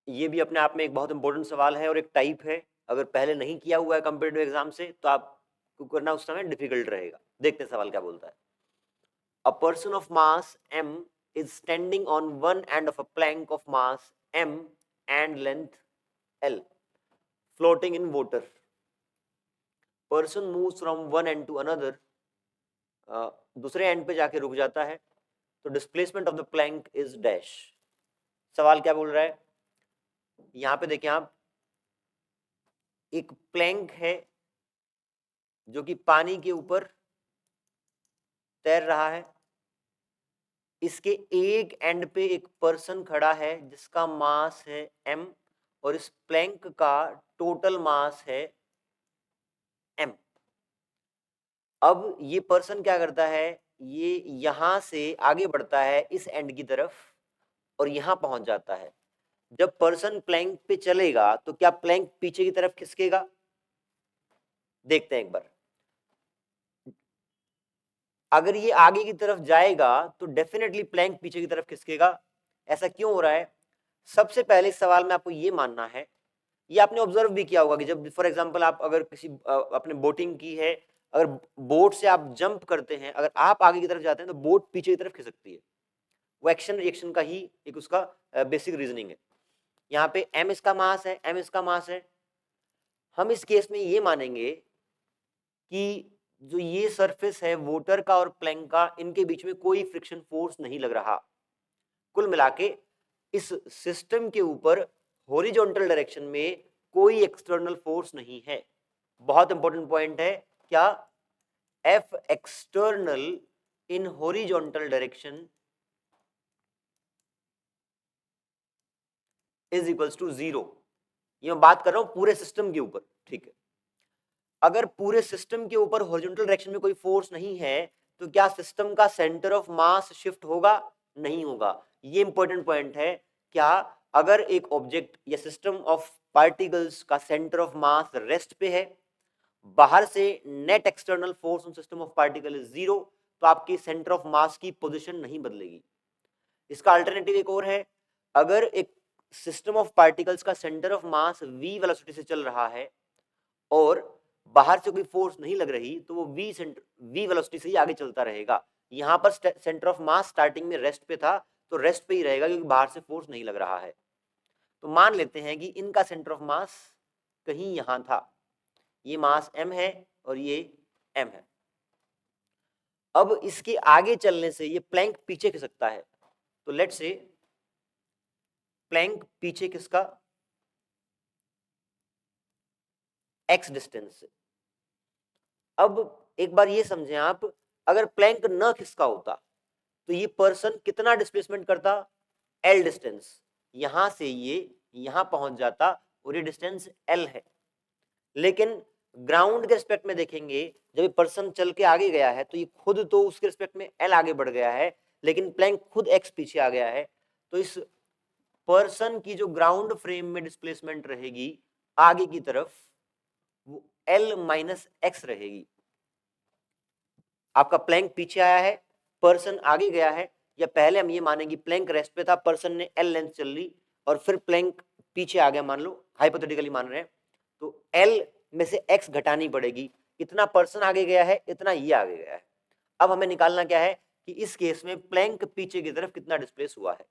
ये भी अपने आप में एक बहुत इंपॉर्टेंट सवाल है और एक टाइप है। अगर पहले नहीं किया हुआ है कंपेटिटिव एग्जाम से तो आपको करना उस समय डिफिकल्ट रहेगा। देखते हैं सवाल क्या बोलता है। A person of mass m is standing on one end of a plank of mass m and length l, floating in water. Person moves from one end to another. दूसरे एंड पे जाके रुक जाता है, तो displacement of the plank is dash. सवाल क्या बोल रहा है, यहां पे देखें आप, एक प्लैंक है जो कि पानी के ऊपर तैर रहा है। इसके एक एंड पे एक पर्सन खड़ा है जिसका मास है m, और इस प्लैंक का टोटल मास है m। अब ये पर्सन क्या करता है, ये यहां से आगे बढ़ता है इस एंड की तरफ और यहां पहुंच जाता है। जब पर्सन प्लैंक पे चलेगा तो क्या प्लैंक पीछे की तरफ खिसकेगा? देखते हैं एक बार। अगर ये आगे की तरफ जाएगा तो डेफिनेटली प्लैंक पीछे की तरफ खिसकेगा। ऐसा क्यों हो रहा है? सबसे पहले इस सवाल में आपको ये मानना है, ये आपने ऑब्जर्व भी किया होगा कि जब फॉर एग्जांपल आप अगर किसी अपने बोटिंग की है, अगर बोट से आप जंप करते हैं, अगर आप आगे की तरफ जाते हैं तो बोट पीछे की तरफ खिसकती है। वो एक्शन रिएक्शन का ही एक उसका बेसिक रीजनिंग है। यहाँ पे m इसका मास है, m इसका मास है। हम इस केस में ये मानेंगे कि जो ये सरफेस है वोटर का और प्लैंक का, इनके बीच में कोई फ्रिक्शन फोर्स नहीं लग रहा। कुल मिला के इस सिस्टम के ऊपर हॉरिजॉन्टल डायरेक्शन में कोई एक्सटर्नल फोर्स नहीं है। बहुत इंपॉर्टेंट पॉइंट है क्या, F external in horizontal direction is equals to 0। ये मैं बात कर रहा हूं पूरे सिस्टम के ऊपर, ठीक है। अगर पूरे सिस्टम के ऊपर हॉरिजॉन्टल डायरेक्शन में कोई फोर्स नहीं है तो क्या सिस्टम का सेंटर ऑफ मास शिफ्ट होगा? नहीं होगा। ये इंपॉर्टेंट पॉइंट है। क्या अगर एक ऑब्जेक्ट या सिस्टम ऑफ पार्टिकल्स का सेंटर ऑफ मास रेस्ट पे है, बाहर से net external force on system of particle is 0, तो आपकी सेंटर ऑफ मास की पोजीशन नहीं बदलेगी। इसका अल्टरनेटिव एक और है, अगर एक सिस्टम ऑफ पार्टिकल्स का centre of mass v velocity से चल रहा है और बाहर से कोई फोर्स नहीं लग रही, तो वो v वेलोसिटी से ही आगे चलता रहेगा। यहां पर सेंटर ऑफ मास स्टार्टिंग में रेस्ट पे था, तो रेस्ट पे ही रहेगा क्योंकि बाहर से फोर्स नहीं लग रहा है। तो मान लेते हैं कि इनका सेंटर ऑफ मास कहीं यहां था। ये मास m है और ये m है। अब इसके आगे चलने से ये प्लैंक पीछे खिसकता है, तो लेट्स से प्लैंक पीछे किसका, x डिस्टेंस से। अब एक बार ये समझें आप, अगर प्लैंक न खिसका होता तो ये पर्सन कितना डिस्प्लेसमेंट करता, l डिस्टेंस। यहां से ये यहां पहुंच जाता और ये डिस्टेंस l है। लेकिन ग्राउंड के रिस्पेक्ट में देखेंगे, जब ये पर्सन चल के आगे गया है तो ये खुद तो उसके रिस्पेक्ट में l आगे बढ़ गया है, लेकिन प्लैंक खुद x पीछे आ गया है। तो इस पर्सन की जो ग्राउंड फ्रेम में डिस्प्लेसमेंट रहेगी आगे की तरफ, वो l माइनस एक्स रहेगी। आपका प्लैंक पीछे आया है, पर्सन आगे गया है, या पहले हम ये मानेंगे प्लैंक रेस्ट पे था, पर्सन ने l लेंथ चल ली और फिर प्लैंक पीछे आ गया, मान लो हाइपोथेटिकली मान रहे हैं, तो l में से x घटानी पड़ेगी। इतना पर्सन आगे गया है, इतना ये आगे गया है। अब हमें निकालना क्या है कि इस केस में प्लैंक पीछे की तरफ कितना डिस्प्लेस हुआ है।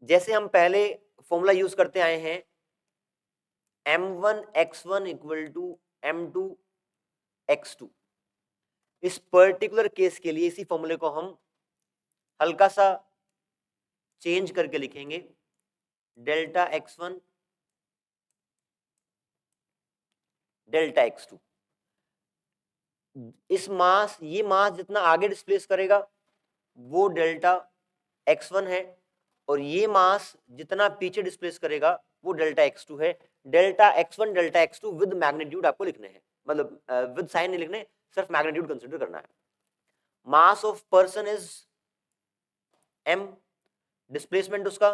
जैसे हम पहले फॉर्मूला यूज करते आए हैं, m1 x1 equal to m2 x2। इस पर्टिकुलर केस के लिए इसी फॉर्मूले को हम हल्का सा चेंज करके लिखेंगे, डेल्टा x1 डेल्टा x2। इस मास, ये मास जितना आगे डिस्प्लेस करेगा वो डेल्टा x1 है, और ये मास जितना पीछे डिस्प्लेस करेगा वो डेल्टा x2 है। Delta x1 delta x2 with magnitude आपको लिखने हैं, मतलब विद साइन नहीं लिखने, सिर्फ मैग्नीट्यूड कंसीडर करना है। Mass of person is m, displacement उसका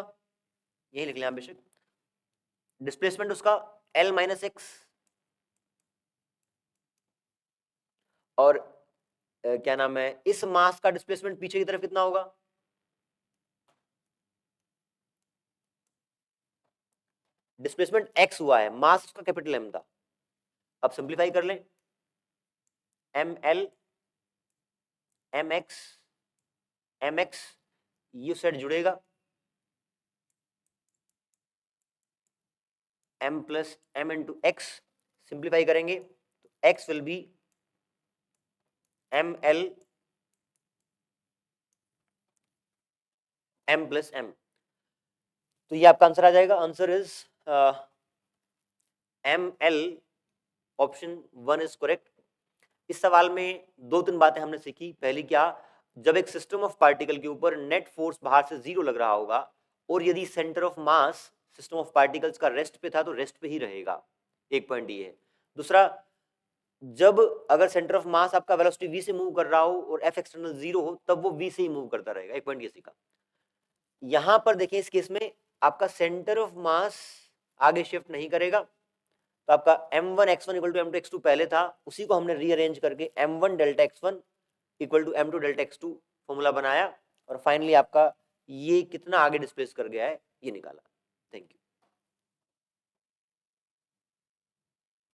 यही लिख लें आप बेशक, डिस्प्लेसमेंट उसका l माइनस एक्स, और क्या नाम है, इस मास का डिस्प्लेसमेंट पीछे की तरफ कितना होगा, डिस्प्लेसमेंट x हुआ है, मास उसका कैपिटल M था। अब सिंप्लीफाई कर लें, ml mx ये सेट जुड़ेगा, m plus m into x, simplify करेंगे तो x will be ml m plus m। तो ये आपका आंसर आ जाएगा। Answer is ml, option 1 is correct. इस सवाल में दो तीन बातें हमने सीखी। पहली क्या, जब एक सिस्टम ऑफ पार्टिकल के ऊपर नेट फोर्स बाहर से 0 लग रहा होगा और यदि centre of mass system of particles का रेस्ट पे था तो रेस्ट पे ही रहेगा, एक पॉइंट ये है। दूसरा, जब अगर सेंटर ऑफ मास आपका वेलोसिटी v से मूव कर रहा हो और f एक्सटर्नल 0 हो तब वो v से ही मूव करता रहेगा, एक पॉइंट ये सीखा। यहां पर देखिए इस केस में आपका सेंटर ऑफ मास आगे शिफ्ट नहीं करेगा, तो आपका m1 x1 equal to m2 x2 पहले था, उसी को हमने रीअरेंज करके m1 delta x1 equal to m2 delta x2 formula बनाया और फाइनली आपका ये कितना आगे डिस्प्लेस कर गया है ये निकाला। Thank you.